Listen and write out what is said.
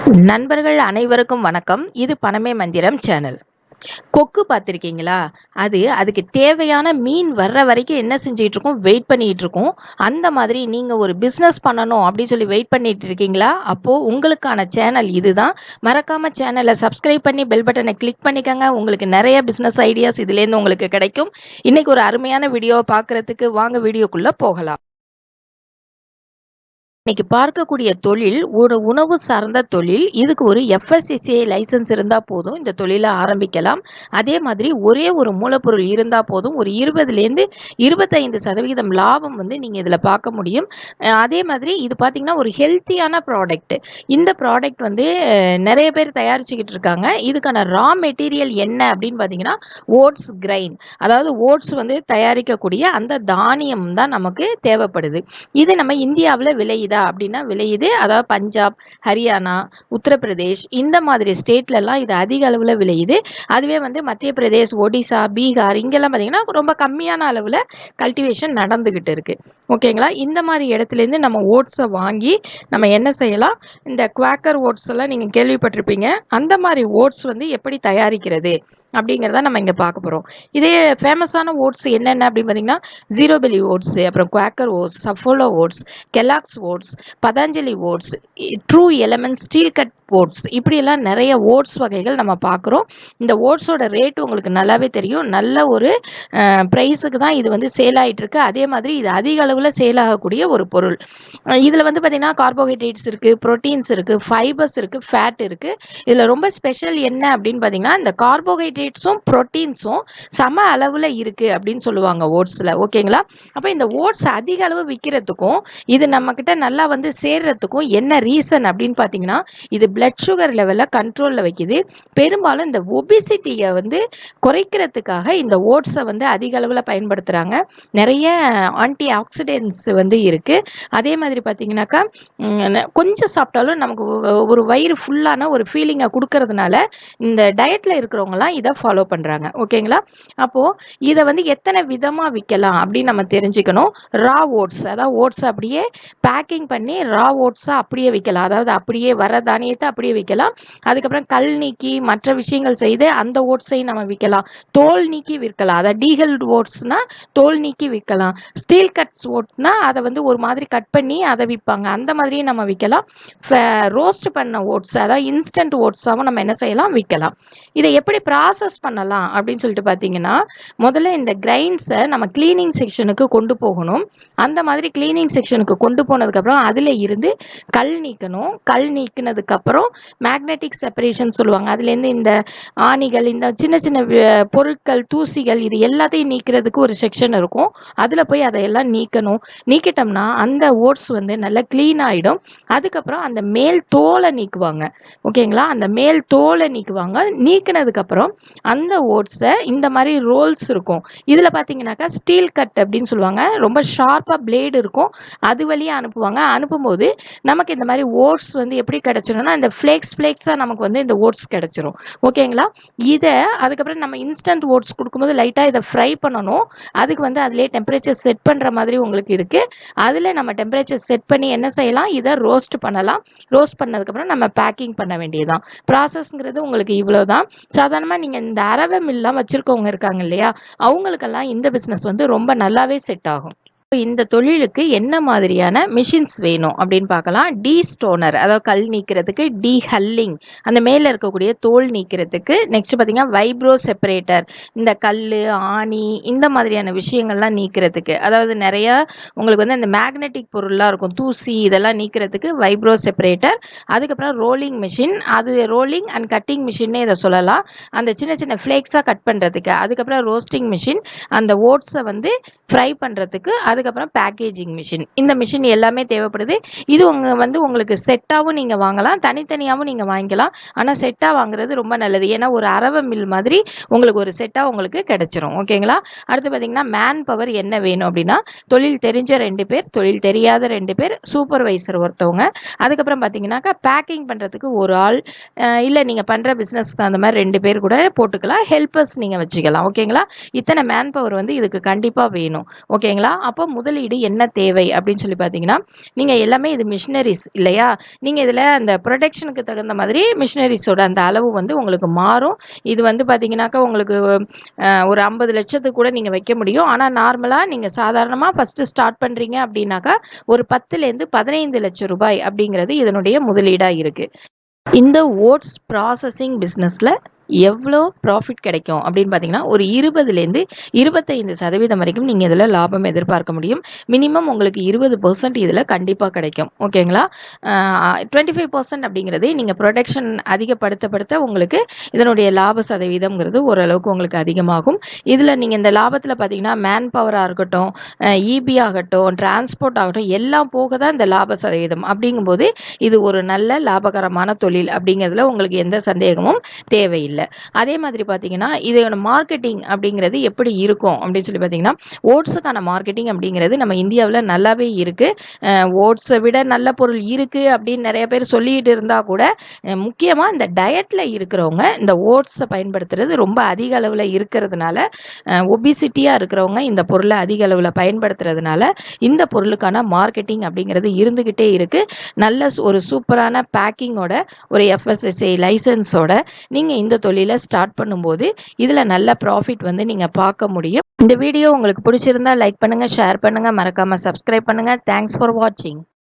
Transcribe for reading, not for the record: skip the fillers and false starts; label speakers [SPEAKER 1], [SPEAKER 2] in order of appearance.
[SPEAKER 1] நண்பர்கள் அனைவருக்கும் வணக்கம். இது பணமே மந்திரம் சேனல். கொக்கு பார்த்துருக்கீங்களா? அதுக்கு தேவையான மீன் வர்ற வரைக்கும் என்ன செஞ்சிட்டு இருக்கோம்? வெயிட் பண்ணிட்டு இருக்கோம். அந்த மாதிரி நீங்கள் ஒரு பிஸ்னஸ் பண்ணணும் அப்படின்னு சொல்லி வெயிட் பண்ணிட்டு இருக்கீங்களா? அப்போது உங்களுக்கான சேனல் இதுதான். மறக்காமல் சேனலை சப்ஸ்கிரைப் பண்ணி பெல் பட்டனை கிளிக் பண்ணிக்கோங்க. உங்களுக்கு நிறைய பிஸ்னஸ் ஐடியாஸ் இதுலேருந்து உங்களுக்கு கிடைக்கும். இன்றைக்கி ஒரு அருமையான வீடியோவை பார்க்குறதுக்கு வாங்க வீடியோக்குள்ளே போகலாம். இன்னைக்கு பார்க்கக்கூடிய தொழில் ஒரு உணவு சார்ந்த தொழில். இதுக்கு ஒரு FSSAI லைசன்ஸ் இருந்தால் போதும் இந்த தொழிலை ஆரம்பிக்கலாம். அதே மாதிரி ஒரே ஒரு மூலப்பொருள் இருந்தால் போதும். ஒரு 20லேருந்து 25% லாபம் நீங்கள் இதில் பார்க்க முடியும். அதே மாதிரி இது பார்த்திங்கன்னா ஒரு ஹெல்த்தியான ப்ராடக்ட். இந்த ப்ராடக்ட் நிறைய பேர் தயாரிச்சுக்கிட்டு இருக்காங்க. இதுக்கான ரா மெட்டீரியல் என்ன அப்படின்னு பார்த்தீங்கன்னா ஓட்ஸ் கிரைன், அதாவது ஓட்ஸ் தயாரிக்கக்கூடிய அந்த தானியம் தான் நமக்கு தேவைப்படுது. இது நம்ம இந்தியாவில் விளையுது அப்படின்னா விளையுது. அதாவது பஞ்சாப், ஹரியானா, உத்தரப்பிரதேஷ் இந்த மாதிரி ஸ்டேட்லலாம் இது அதிக அளவில் விளையுது. அதுவே மத்திய பிரதேஷ், ஒடிசா, பீகார் இங்கெல்லாம் பார்த்தீங்கன்னா ரொம்ப கம்மியான அளவில் கல்டிவேஷன் நடந்துக்கிட்டு இருக்குது. ஓகேங்களா? இந்த மாதிரி இடத்துலேருந்து நம்ம ஓட்ஸை வாங்கி நம்ம என்ன செய்யலாம்? இந்த குவாக்கர் ஓட்ஸ் எல்லாம் நீங்கள் கேள்விப்பட்டிருப்பீங்க. அந்த மாதிரி ஓட்ஸ் எப்படி தயாரிக்கிறது அப்படிங்கிறத நம்ம இங்கே பார்க்க போகிறோம். இதே ஃபேமஸான ஓட்ஸ் என்னென்ன அப்படின்னு பார்த்தீங்கன்னா ஜீரோ பெலி ஓட்ஸு, அப்புறம் Quaker oats, Saffola oats, Kellogg's oats, Patanjali oats, true element, steel cut oats, இப்படியெல்லாம் நிறைய ஓட்ஸ் வகைகள் நம்ம பார்க்குறோம். இந்த ஓட்ஸோட ரேட் உங்களுக்கு நல்லாவே தெரியும். நல்ல ஒரு ப்ரைஸுக்கு தான் இது சேல் ஆகிட்டுருக்கு. அதே மாதிரி இது அதிக அளவில் சேல் ஆகக்கூடிய ஒரு பொருள். இதில் பார்த்திங்கன்னா கார்போஹைட்ரேட்ஸ் இருக்குது, ப்ரோட்டீன்ஸ் இருக்குது, ஃபைபர்ஸ் இருக்குது, ஃபேட் இருக்குது. இதில் ரொம்ப ஸ்பெஷல் என்ன அப்படின்னு பார்த்தீங்கன்னா இந்த கார்போஹைட்ரேட்ஸும் ப்ரோட்டீன்ஸும் சம அளவில் இருக்குது அப்படின்னு சொல்லுவாங்க ஓட்ஸில். ஓகேங்களா? அப்போ இந்த ஓட்ஸ் அதிக அளவு விற்கிறதுக்கும் இது நம்மக்கிட்ட நல்லா சேர்றதுக்கும் என்ன ரீசன் அப்படின்னு பார்த்தீங்கன்னா இது பிளட் சுகர் லெவலில் கண்ட்ரோலில் வைக்குது. பெரும்பாலும் இந்த ஒபிசிட்டியை குறைக்கிறதுக்காக இந்த ஓட்ஸை அதிக அளவில் பயன்படுத்துகிறாங்க. நிறைய ஆன்டி ஆக்சிடென்ட்ஸ் இருக்குது. அதே மாதிரி பார்த்தீங்கன்னாக்கா கொஞ்சம் சாப்பிட்டாலும் நமக்கு ஒரு வயிறு ஃபுல்லான ஒரு ஃபீலிங்கை கொடுக்கறதுனால இந்த டயட்டில் இருக்கிறவங்களாம் இதை ஃபாலோ பண்ணுறாங்க. ஓகேங்களா? அப்போது இதை எத்தனை விதமாக விற்கலாம் அப்படின்னு நம்ம தெரிஞ்சுக்கணும். ரா ஓட்ஸ், அதாவது ஓட்ஸ் அப்படியே பேக்கிங் பண்ணி ரா ஓட்ஸாக அப்படியே விற்கலாம். அதாவது அப்படியே வர தானியத்தை அப்படியே விற்கலாம். அதுக்கப்புறம் கல் நீக்கி மற்ற விஷயங்கள் செய்து அந்த ஓட்ஸையும் நம்ம விற்கலாம். தோல் நீக்கி விற்கலாம். அதாவது டீஹெல்ட் ஓட்ஸ்னா தோல் நீக்கி விற்கலாம். ஸ்டீல் கட்ஸ் ஓட்னா அதை ஒரு மாதிரி கட் பண்ணி அதை விற்பாங்க. அந்த மாதிரியும் நம்ம விற்கலாம். ரோஸ்ட் பண்ண ஓட்ஸ், அதாவது இன்ஸ்டன்ட் ஓட்ஸாகவும் நம்ம என்ன செய்யலாம்? விற்கலாம். இதை எப்படி ப்ராசஸ் பண்ணலாம் அப்படின்னு சொல்லிட்டு பார்த்தீங்கன்னா முதல்ல இந்த கிரைன்ஸை நம்ம கிளீனிங் செக்ஷனுக்கு கொண்டு போகணும். அந்த மாதிரி கிளீனிங் செக்ஷனுக்கு கொண்டு போனதுக்கப்புறம் அதில் இருந்து கல் நீக்கணும். கல் நீக்கினதுக்கப்புறம் மேக்னெட்டிக் செப்பரேஷன் சொல்லுவாங்க. அதுலேருந்து இந்த ஆணிகள், இந்த சின்ன சின்ன பொருட்கள், தூசிகள், இது எல்லாத்தையும் நீக்கிறதுக்கு ஒரு செக்ஷன் இருக்கும். அதில் போய் அதையெல்லாம் நீக்கணும். நீக்கிட்டோம்னா அந்த ஓட்ஸ் நல்லா க்ளீன் ஆகிடும். அதுக்கப்புறம் அந்த மேல் தோலை நீக்குவாங்க. ஓகேங்களா? அந்த மேல் தோலை நீக்குவாங்க. நீக்கினதுக்கப்புறம் அந்த ஓட்ஸை இந்த மாதிரி ரோல்ஸ் இருக்கும். இதில் பார்த்தீங்கன்னாக்கா ஸ்டீல் கட் அப்படின்னு சொல்லுவாங்க. ரொம்ப ஷார்ப்பாக பிளேடு இருக்கும். அது வழியாக அனுப்புவாங்க. அனுப்பும்போது நமக்கு இந்த மாதிரி ஓட்ஸ் எப்படி கிடச்சிரும்னா இந்த ஃப்ளேக்ஸாக நமக்கு இந்த ஓட்ஸ் கிடச்சிரும். ஓகேங்களா? இதை அதுக்கப்புறம் நம்ம இன்ஸ்டன்ட் ஓட்ஸ் கொடுக்கும்போது லைட்டாக இதை ஃப்ரை பண்ணணும். அதுக்கு அதிலே டெம்பரேச்சர் செட் பண்ணுற மாதிரி உங்களுக்கு இருக்குது. அதில் நம்ம டெம்பரேச்சர் செட் பண்ணி என்ன செய்யலாம்? இதை ரோஸ்ட் பண்ணலாம். ரோஸ்ட் பண்ணதுக்கப்புறம் நம்ம பேக்கிங் பண்ண வேண்டியதுதான். ப்ராசஸ்ங்கிறது உங்களுக்கு இவ்வளோ தான். சாதாரணமாக நீங்கள் இந்த அரவை மில்லாம் வச்சுருக்கவங்க இருக்காங்க இல்லையா, அவங்களுக்கெல்லாம் இந்த பிஸ்னஸ் ரொம்ப நல்லாவே செட் ஆகும். இந்த தொழிலுக்கு என்ன மாதிரியான மிஷின்ஸ் வேணும் அப்படின்னு பார்க்கலாம். ஸ்டோனர், அதாவது கல் நீக்கிறதுக்கு, ஹல்லிங், அந்த மேலே இருக்கக்கூடிய தோல் நீக்கிறதுக்கு. நெக்ஸ்ட் பார்த்தீங்கன்னா வைப்ரோ செப்பரேட்டர், இந்த கல், ஆணி இந்த மாதிரியான விஷயங்கள்லாம் நீக்கிறதுக்கு. அதாவது நிறைய உங்களுக்கு இந்த மேக்னெட்டிக் பொருள்லாம் இருக்கும், தூசி, இதெல்லாம் நீக்கிறதுக்கு வைப்ரோ செப்பரேட்டர். அதுக்கப்புறம் ரோலிங் மிஷின், அது ரோலிங் அண்ட் கட்டிங் மிஷின்னே இதை சொல்லலாம். அந்த சின்ன சின்ன ஃப்ளேக்ஸாக கட் பண்ணுறதுக்கு. அதுக்கப்புறம் ரோஸ்டிங் மிஷின், அந்த ஓட்ஸை ஃப்ரை பண்ணுறதுக்கு. அதுக்கப்புறம் பேக்கேஜிங் மிஷின். இந்த மிஷின் எல்லாமே தேவைப்படுது. இது உங்களுக்கு செட்டாகவும் நீங்கள் வாங்கலாம், தனித்தனியாகவும் நீங்கள் வாங்கிக்கலாம். ஆனால் செட்டாக வாங்குறது ரொம்ப நல்லது. ஏன்னா ஒரு அரவை மில் மாதிரி உங்களுக்கு ஒரு செட்டாக உங்களுக்கு கிடைச்சிரும். ஓகேங்களா? அடுத்து பார்த்தீங்கன்னா மேன் பவர் என்ன வேணும் அப்படின்னா தொழில் தெரிஞ்ச 2 பேர், தொழில் தெரியாத 2 பேர், சூப்பர்வைசர் ஒருத்தவங்க. அதுக்கப்புறம் பார்த்தீங்கன்னாக்கா பேக்கிங் பண்ணுறதுக்கு ஒரு ஆள், இல்லை நீங்கள் பண்ணுற பிஸ்னஸ்க்கு அந்த மாதிரி 2 பேர் கூட போட்டுக்கலாம். ஹெல்பர்ஸ் நீங்கள் வச்சுக்கலாம். ஓகேங்களா? இத்தனை மேன் பவர் இதுக்கு கண்டிப்பாக வேணும். ஓகேங்களா? அப்போ அப்போ முதலீடு என்ன தேவை அப்படின்னு சொல்லி பார்த்தீங்கன்னா, நீங்கள் எல்லாமே இது மிஷினரிஸ் இல்லையா? நீங்கள் இதில் அந்த ப்ரொடக்ஷனுக்கு தகுந்த மாதிரி மிஷினரிஸோட அந்த அளவு வந்து உங்களுக்கு மாறும். இது வந்து பார்த்தீங்கன்னாக்கா உங்களுக்கு ஒரு 50 லட்சத்துக்கு கூட நீங்கள் வைக்க முடியும். ஆனால் நார்மலாக நீங்கள் சாதாரணமாக ஃபஸ்ட்டு ஸ்டார்ட் பண்ணுறீங்க அப்படின்னாக்கா ஒரு 10லேருந்து 15 லட்சம் ரூபாய் அப்படிங்கிறது இதனுடைய முதலீடாக இருக்குது. இந்த ஓட்ஸ் ப்ராசஸிங் பிஸ்னஸில் எவ்வளோ ப்ராஃபிட் கிடைக்கும் அப்படின்னு பார்த்தீங்கன்னா, ஒரு 20லேருந்து 25% வரைக்கும் நீங்கள் இதில் லாபம் எதிர்பார்க்க முடியும். மினிமம் உங்களுக்கு 20% இதில் கண்டிப்பாக கிடைக்கும். ஓகேங்களா? 25% அப்படிங்கிறது நீங்கள் ப்ரொடக்ஷன் அதிகப்படுத்த உங்களுக்கு இதனுடைய லாப சதவீதம்ங்கிறது ஓரளவுக்கு உங்களுக்கு அதிகமாகும். இதில் நீங்கள் இந்த லாபத்தில் பார்த்தீங்கன்னா, மேன் பவராக இருக்கட்டும், இபி ஆகட்டும், டிரான்ஸ்போர்ட் ஆகட்டும், எல்லாம் போக தான் இந்த லாப சதவீதம். அப்படிங்கும்போது இது ஒரு நல்ல லாபகரமான தொழில் அப்படிங்கிறதுல உங்களுக்கு எந்த சந்தேகமும் தேவையில்லை. அதே மாதிரி பார்த்தீங்கன்னா, இதோட மார்க்கெட்டிங் அப்படிங்கிறது எப்படி இருக்கும் அப்படின்னு சொல்லி பார்த்தீங்கன்னா, ஓட்ஸுக்கான மார்க்கெட்டிங் அப்படிங்கிறது நம்ம இந்தியாவில் நல்லாவே இருக்கு. ஓட்ஸை விட நல்ல பொருள் இருக்கு அப்படின்னு நிறைய பேர் சொல்லிட்டு இருந்தா கூட, முக்கியமாக இந்த டயட்டில் இருக்கிறவங்க இந்த ஓட்ஸை பயன்படுத்துறது ரொம்ப அதிக அளவில் இருக்கிறதுனால, ஒபிசிட்டியாக இருக்கிறவங்க இந்த பொருளை அதிக அளவில் பயன்படுத்துறதுனால இந்த பொருளுக்கான மார்க்கெட்டிங் அப்படிங்கிறது இருந்துக்கிட்டே இருக்கு. நல்ல ஒரு சூப்பரான பேக்கிங்கோட ஒரு FSSAI லைசன்ஸோட நீங்கள் இந்த தொழிலை ஸ்டார்ட் பண்ணும்போது இதில் நல்ல ப்ராஃபிட் வந்து நீங்கள் பார்க்க முடியும். இந்த வீடியோ உங்களுக்கு பிடிச்சிருந்தா லைக் பண்ணுங்கள், ஷேர் பண்ணுங்கள், மறக்காமல் சப்ஸ்கிரைப் பண்ணுங்கள். தேங்க்ஸ் ஃபார் வாட்சிங்.